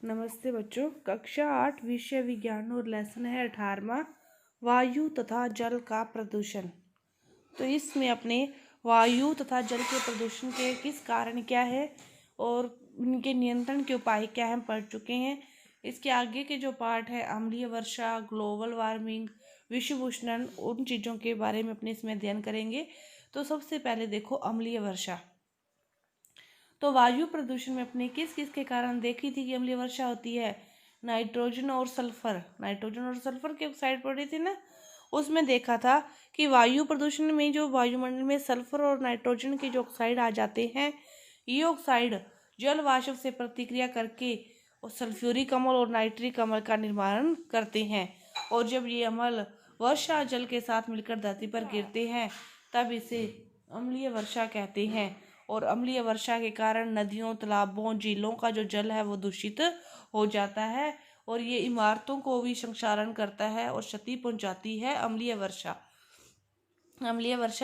नमस्ते बच्चों। कक्षा 8 विषय विज्ञान और लेसन है 18वां वायु तथा जल का प्रदूषण। तो इसमें अपने वायु तथा जल के प्रदूषण के किस कारण क्या है और उनके नियंत्रण के उपाय क्या है हम पढ़ चुके हैं। इसके आगे के जो पार्ट है अम्लीय वर्षा, ग्लोबल वार्मिंग, विश्व उष्णन, उन चीज़ों के बारे में अपने इसमें अध्ययन करेंगे। तो सबसे पहले देखो अम्लीय वर्षा। तो वायु प्रदूषण में अपने किस किस के कारण देखी थी कि अम्लीय वर्षा होती है। नाइट्रोजन और सल्फर के ऑक्साइड पड़ी थी ना, उसमें देखा था कि वायु प्रदूषण में जो वायुमंडल में सल्फर और नाइट्रोजन के जो ऑक्साइड आ जाते हैं, ये ऑक्साइड जल वाष्प से प्रतिक्रिया करके और सल्फ्यूरिक अम्ल और नाइट्रिक अम्ल का निर्माण करते हैं। और जब ये अम्ल वर्षा जल के साथ मिलकर धरती पर गिरते हैं तब इसे अम्लीय वर्षा कहते हैं। और अम्लीय वर्षा के कारण नदियों, तालाबों, झीलों का जो जल है वो दूषित हो जाता है और ये इमारतों को भी क्षरण करता है और क्षति पहुंचाती है। अम्लीय वर्षा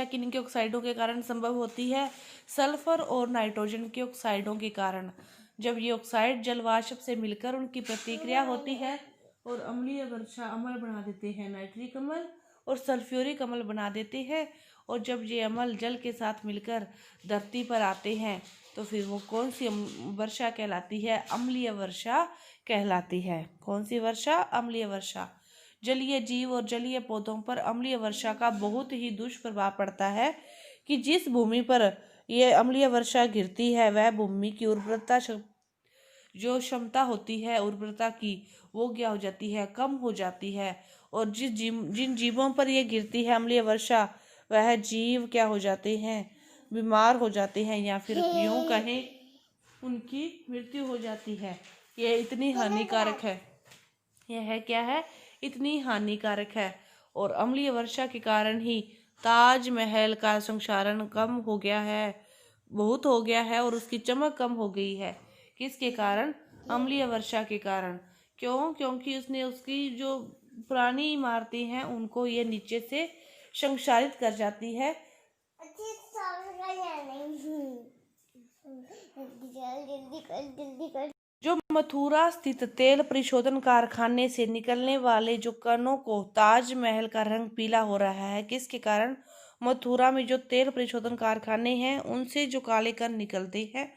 किन के ऑक्साइडों के कारण संभव होती है? सल्फर और नाइट्रोजन के ऑक्साइडों के कारण। जब ये ऑक्साइड जल वाष्प से मिलकर उनकी प्रतिक्रिया होती है और अम्लीय वर्षा अम्ल बना देते हैं, नाइट्रिक अम्ल और सल्फ्यूरिक अम्ल बना देते हैं। और जब ये अम्ल जल के साथ मिलकर धरती पर आते हैं तो फिर वो कौन सी वर्षा कहलाती है? अम्लीय वर्षा कहलाती है। कौन सी वर्षा? अम्लीय वर्षा। जलीय जीव और जलीय पौधों पर अम्लीय वर्षा का बहुत ही दुष्प्रभाव पड़ता है कि जिस भूमि पर यह अम्लीय वर्षा गिरती है वह भूमि की उर्वरता जो क्षमता होती है उर्वरता की, वो क्या हो जाती है? कम हो जाती है। और जिन जीवों पर यह गिरती है अम्लीय वर्षा, वह जीव क्या हो जाते हैं? बीमार हो जाते हैं या फिर यूं कहें उनकी मृत्यु हो जाती है। यह इतनी हानिकारक है। यह है क्या है? इतनी हानिकारक है। और अम्लीय वर्षा के कारण ही ताजमहल का संक्षारण कम हो गया है, बहुत हो गया है और उसकी चमक कम हो गई है। किसके कारण? अम्लीय वर्षा के कारण। क्यों? क्योंकि उसने उसकी जो पुरानी इमारतें हैं उनको ये नीचे से संक्षारित कर जाती है। जो मथुरा स्थित तेल परिशोधन कारखाने से निकलने वाले जो कणों को ताजमहल का रंग पीला हो रहा है, किसके कारण? मथुरा में जो तेल परिशोधन कारखाने हैं उनसे जो काले कण निकलते हैं,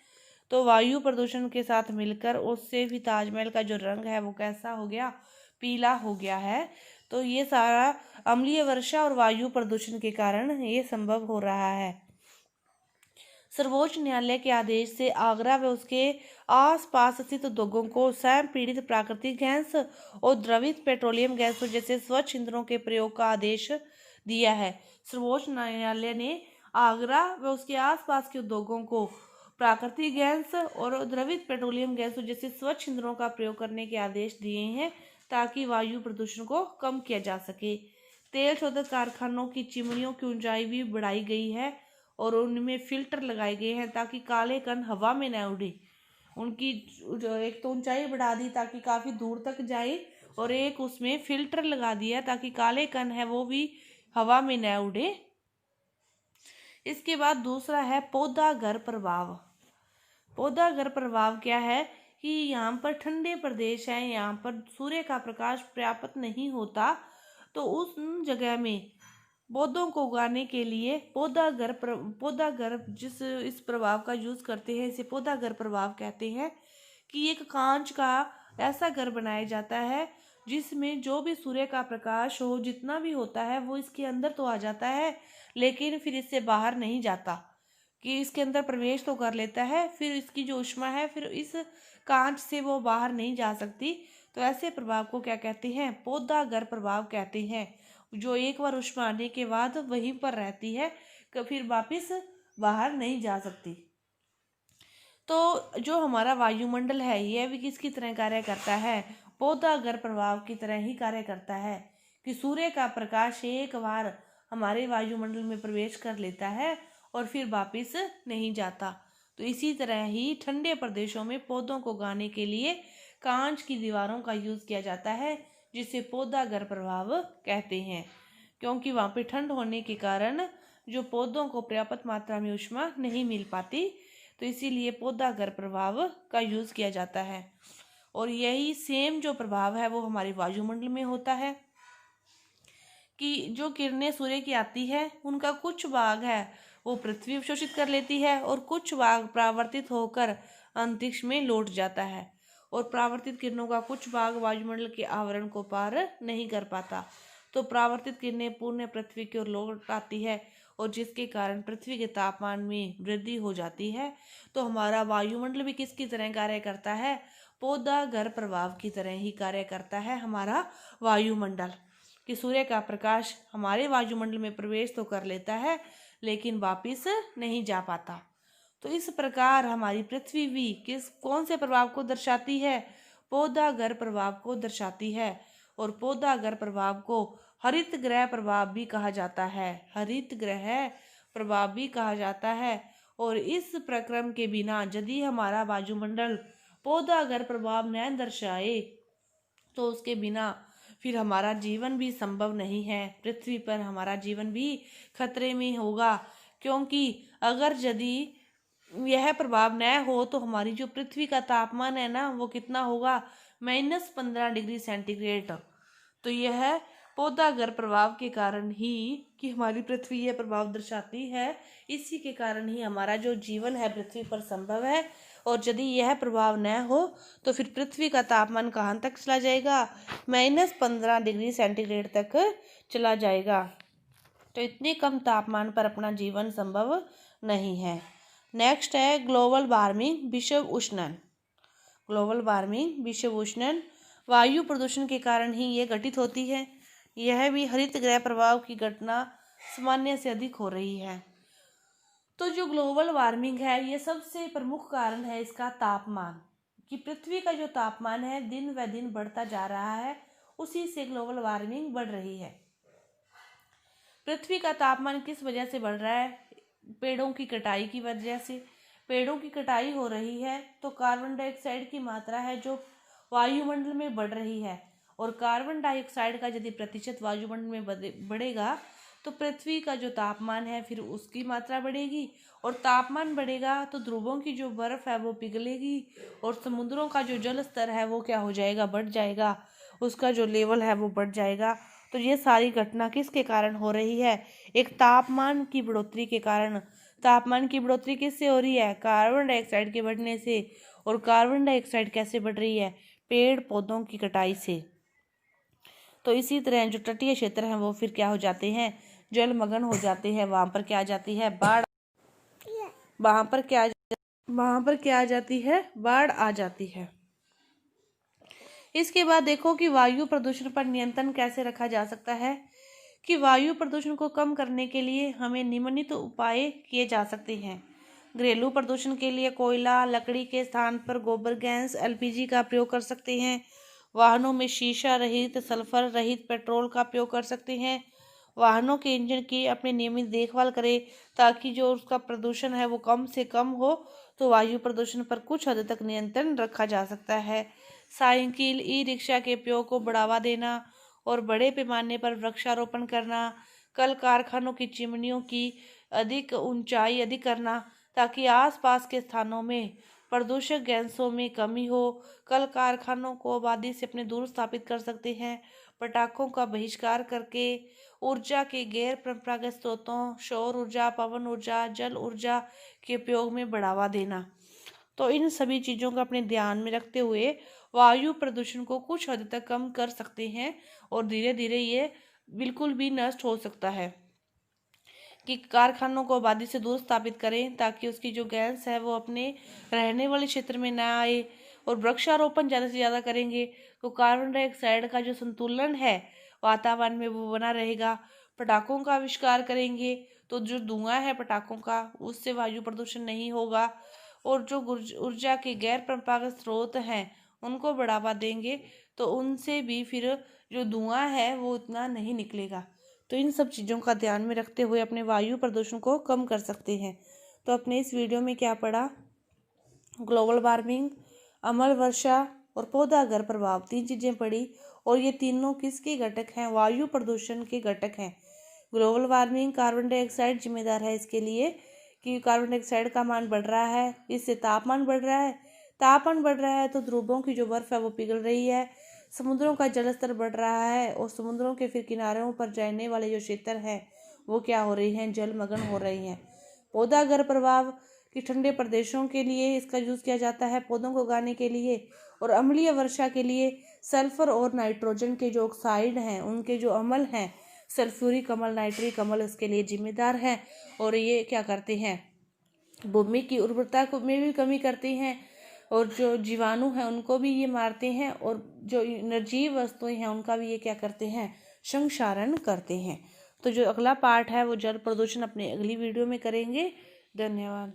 तो वायु प्रदूषण के साथ मिलकर उससे भी ताजमहल का जो रंग है वो कैसा हो गया? पीला हो गया है। तो ये सारा अम्लीय वर्षा और वायु प्रदूषण के कारण ये संभव हो रहा है। सर्वोच्च न्यायालय के आदेश से आगरा व उसके आसपास स्थित उद्योगों को स्वयं पीड़ित प्राकृतिक गैस और द्रवित पेट्रोलियम गैसों जैसे स्वच्छ ईंधनों के प्रयोग का आदेश दिया है। सर्वोच्च न्यायालय ने आगरा व उसके आसपास के उद्योगों को प्राकृतिक गैस और द्रवित पेट्रोलियम गैसों जैसे स्वच्छ ईंधनों का प्रयोग करने के आदेश दिए हैं ताकि वायु प्रदूषण को कम किया जा सके। तेल शोधक कारखानों की चिमनियों की ऊंचाई भी बढ़ाई गई है और उनमें फिल्टर लगाए गए हैं ताकि काले कण हवा में न उड़े। उनकी एक तो ऊंचाई बढ़ा दी ताकि काफ़ी दूर तक जाए और एक उसमें फिल्टर लगा दिया ताकि काले कण है वो भी हवा में न उड़े। इसके बाद दूसरा है पौधाघर प्रभाव। पौधाघर प्रभाव क्या है कि यहाँ पर ठंडे प्रदेश है, यहाँ पर सूर्य का प्रकाश पर्याप्त नहीं होता, तो उस जगह में पौधों को उगाने के लिए पौधाघर जिस इस प्रभाव का यूज करते हैं, इसे पौधाघर प्रभाव कहते हैं। कि एक कांच का ऐसा घर बनाया जाता है जिसमें जो भी सूर्य का प्रकाश हो, जितना भी होता है वो इसके अंदर तो आ जाता है लेकिन फिर इससे बाहर नहीं जाता, कि इसके अंदर प्रवेश तो कर लेता है, फिर इसकी जो ऊष्मा है फिर इस कांच से वो बाहर नहीं जा सकती। तो ऐसे प्रभाव को क्या कहते हैं? पौधाघर प्रभाव कहते हैं। जो एक बार ऊष्मा आने के बाद वहीं पर रहती है, फिर वापस बाहर नहीं जा सकती। तो जो हमारा वायुमंडल है यह भी किसकी तरह कार्य करता है? पौधाघर प्रभाव की तरह ही कार्य करता है कि सूर्य का प्रकाश एक बार हमारे वायुमंडल में प्रवेश कर लेता है और फिर वापस नहीं जाता। तो इसी तरह ही ठंडे प्रदेशों में पौधों को उगाने के लिए कांच की दीवारों का यूज किया जाता है जिसे पौधाघर प्रभाव कहते हैं, क्योंकि वहाँ पे ठंड होने के कारण जो पौधों को पर्याप्त मात्रा में ऊष्मा नहीं मिल पाती, तो इसीलिए पौधाघर प्रभाव का यूज किया जाता है। और यही सेम जो प्रभाव है वो हमारे वायुमंडल में होता है कि जो किरणें सूर्य की आती है उनका कुछ भाग है वो पृथ्वी अवशोषित कर लेती है और कुछ भाग परावर्तित होकर अंतरिक्ष में लौट जाता है, और परावर्तित किरणों का कुछ भाग वायुमंडल के आवरण को पार नहीं कर पाता। तो परावर्तित किरणें पुनः पृथ्वी की ओर लौट आती है और जिसके कारण पृथ्वी के तापमान में वृद्धि हो जाती है। तो हमारा वायुमंडल भी किसकी तरह कार्य करता है? पौधा घर प्रभाव की तरह ही कार्य करता है हमारा वायुमंडल, कि सूर्य का प्रकाश हमारे वायुमंडल में प्रवेश तो कर लेता है लेकिन वापिस नहीं जा पाता। तो इस प्रकार हमारी पृथ्वी भी कौन से प्रभाव को दर्शाती है? पौधा घर प्रभाव को दर्शाती है। और पौधा घर प्रभाव को हरित ग्रह प्रभाव भी कहा जाता है, हरित ग्रह प्रभाव भी कहा जाता है। और इस प्रक्रम के बिना यदि हमारा वायुमंडल पौधा घर प्रभाव न दर्शाए तो उसके बिना फिर हमारा जीवन भी संभव नहीं है, पृथ्वी पर हमारा जीवन भी खतरे में होगा। क्योंकि अगर यदि यह प्रभाव न हो तो हमारी जो पृथ्वी का तापमान है ना वो कितना होगा? -15 डिग्री सेंटीग्रेड। तो यह पौधा घर प्रभाव के कारण ही कि हमारी पृथ्वी यह प्रभाव दर्शाती है, इसी के कारण ही हमारा जो जीवन है पृथ्वी पर संभव है। और यदि यह प्रभाव न हो तो फिर पृथ्वी का तापमान कहाँ तक चला जाएगा? -15 डिग्री सेंटीग्रेड तक चला जाएगा। तो इतने कम तापमान पर अपना जीवन संभव नहीं है। नेक्स्ट है ग्लोबल वार्मिंग, विश्व उष्णन। ग्लोबल वार्मिंग, विश्व उष्णन वायु प्रदूषण के कारण ही ये घटित होती है। यह भी हरित गृह प्रभाव की घटना सामान्य से अधिक हो रही है। तो जो ग्लोबल वार्मिंग है ये सबसे प्रमुख कारण है इसका तापमान, कि पृथ्वी का जो तापमान है दिन व दिन बढ़ता जा रहा है, उसी से ग्लोबल वार्मिंग बढ़ रही है। पृथ्वी का तापमान किस वजह से बढ़ रहा है? पेड़ों की कटाई की वजह से। पेड़ों की कटाई हो रही है तो कार्बन डाइऑक्साइड की मात्रा है जो वायुमंडल में बढ़ रही है, और कार्बन डाइऑक्साइड का यदि प्रतिशत वायुमंडल में बढ़ेगा तो पृथ्वी का जो तापमान है फिर उसकी मात्रा बढ़ेगी, और तापमान बढ़ेगा तो ध्रुवों की जो बर्फ है वो पिघलेगी, और समुद्रों का जो जल स्तर है वो क्या हो जाएगा? बढ़ जाएगा, उसका जो लेवल है वो बढ़ जाएगा। तो ये सारी घटना किसके कारण हो रही है? एक तापमान की बढ़ोतरी के कारण। तापमान की बढ़ोतरी किससे हो रही है? कार्बन डाइऑक्साइड के बढ़ने से। और कार्बन डाइऑक्साइड कैसे बढ़ रही है? पेड़ पौधों की कटाई से। तो इसी तरह जो तटीय क्षेत्र हैं वो फिर क्या हो जाते हैं? जलमग्न हो जाते हैं। वहां पर क्या आ जाती है? बाढ़। वहां पर क्या आ जाती है? बाढ़ आ जाती है। इसके बाद देखो कि वायु प्रदूषण पर नियंत्रण कैसे रखा जा सकता है। कि वायु प्रदूषण को कम करने के लिए हमें निम्नलिखित उपाय किए जा सकते हैं। घरेलू प्रदूषण के लिए कोयला, लकड़ी के स्थान पर गोबर गैस, एलपीजी का प्रयोग कर सकते हैं। वाहनों में शीशा रहित, सल्फर रहित पेट्रोल का प्रयोग कर सकते हैं। वाहनों के इंजन की अपनी नियमित देखभाल करें ताकि जो उसका प्रदूषण है वो कम से कम हो। तो वायु प्रदूषण पर कुछ हद तक नियंत्रण रखा जा सकता है। साइकिल, ई रिक्शा के उपयोग को बढ़ावा देना और बड़े पैमाने पर वृक्षारोपण करना। कल कारखानों की चिमनियों की ऊंचाई अधिक करना ताकि आसपास के स्थानों में प्रदूषक गैसों में कमी हो। कल कारखानों को आबादी से अपने दूर स्थापित कर सकते हैं। पटाखों का बहिष्कार करके ऊर्जा के गैर परंपरागत स्रोतों, सौर ऊर्जा, पवन ऊर्जा, जल ऊर्जा के उपयोग में बढ़ावा देना। तो इन सभी चीज़ों को अपने ध्यान में रखते हुए वायु प्रदूषण को कुछ हद तक कम कर सकते हैं और धीरे धीरे ये बिल्कुल भी नष्ट हो सकता है। कि कारखानों को आबादी से दूर स्थापित करें ताकि उसकी जो गैस है वो अपने रहने वाले क्षेत्र में ना आए, और वृक्षारोपण ज़्यादा से ज़्यादा करेंगे तो कार्बन डाइऑक्साइड का जो संतुलन है वातावरण में वो बना रहेगा। पटाखों का आविष्कार करेंगे तो जो धुआं है पटाखों का उससे वायु प्रदूषण नहीं होगा, और जो ऊर्जा के गैर परंपरागत स्रोत हैं उनको बढ़ावा देंगे तो उनसे भी फिर जो धुआं है वो उतना नहीं निकलेगा। तो इन सब चीज़ों का ध्यान में रखते हुए अपने वायु प्रदूषण को कम कर सकते हैं। तो अपने इस वीडियो में क्या पढ़ा? ग्लोबल वार्मिंग, अम्ल वर्षा और पौधा घर प्रभाव, 3 चीज़ें पढ़ी, और ये तीनों किसके घटक हैं? वायु प्रदूषण के घटक हैं। ग्लोबल वार्मिंग, कार्बन डाइऑक्साइड जिम्मेदार है इसके लिए कि कार्बन डाइऑक्साइड का मान बढ़ रहा है, इससे तापमान बढ़ रहा है। तापमान बढ़ रहा है तो ध्रुवों की जो बर्फ है वो पिघल रही है, समुद्रों का जलस्तर बढ़ रहा है और समुद्रों के फिर किनारों पर जाने वाले जो क्षेत्र हैं वो क्या हो रही हैं, जलमग्न हो रही हैं। पौधागर प्रभाव कि ठंडे प्रदेशों के लिए इसका यूज़ किया जाता है पौधों को उगाने के लिए, और अम्लीय वर्षा के लिए सल्फर और नाइट्रोजन के जो ऑक्साइड हैं उनके जो अम्ल हैं, सल्फ्यूरिक अम्ल, नाइट्रिक अम्ल इसके लिए जिम्मेदार हैं, और ये क्या करते हैं, भूमि की उर्वरता को में भी कमी करते हैं, और जो जीवाणु हैं उनको भी ये मारते हैं, और जो निर्जीव वस्तुएं हैं उनका भी ये क्या करते हैं, संक्षारण करते हैं। तो जो अगला पार्ट है वो जल प्रदूषण अपनी अगली वीडियो में करेंगे। धन्यवाद।